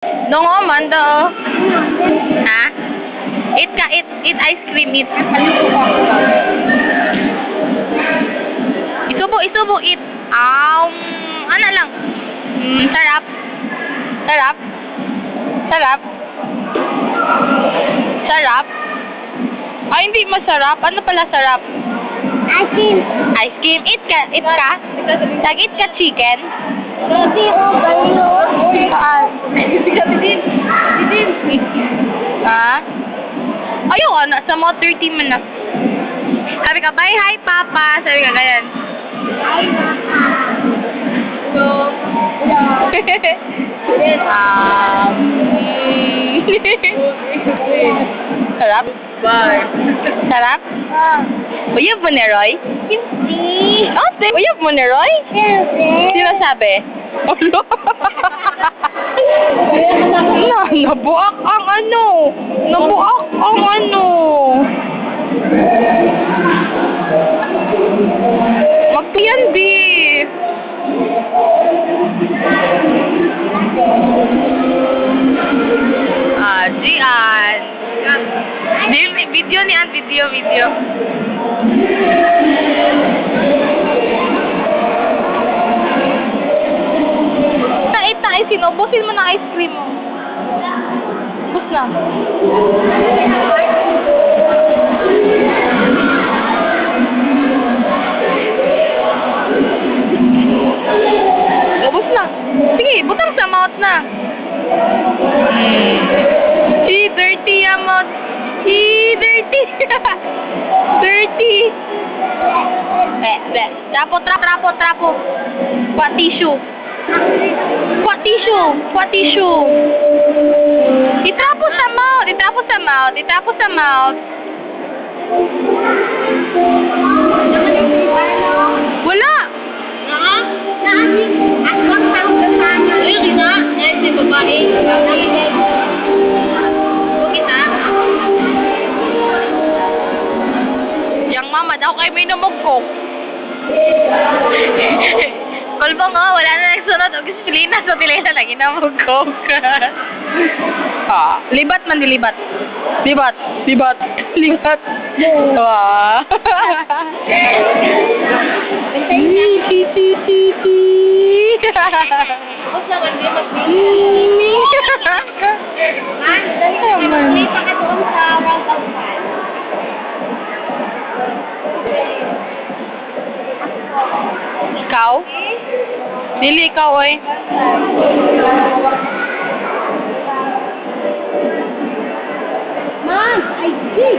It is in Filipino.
Dong o, mando. Ha? Eat ka, eat ice cream, eat. Isubo, eat. Ano lang. Sarap. Sarap. Sarap. Sarap. Ay, hindi masarap. Ano pala sarap? Ice cream. Ice cream. Eat ka. Eat ka. Nag-eat ka chicken. Baby, baliw. Ha? Ayaw, nasa mga 30 man na. Sabi ka, bye, hi, Papa. Sabi ka, ganyan. Ay, mama. So, sarap? Bye. Sarap? Uyab mo ni Roy? Hindi. Uyab mo ni Roy? Hindi. Sino sabi? Nabuak ang ano. Nabuak ang ano. Magpiyan di. Jian. Video niyan, video. Tayo, sinubusin mo na ice cream mo. Bus na. Ubus na. Sige, butang sa mouth na. Dirty yung mouth. Dirty. Dirty. Trapo. Kuha tissue. Itrapo sa mouth. Wala. Yang mama daw kayo may namugkok. Kalbo nga, wala na nagsunod. O gasolina sa tilena lagi namugkok. Libat man, dilibat. Libat. Wah. Ikaw? Dili ikaw, oy. Mom, I did.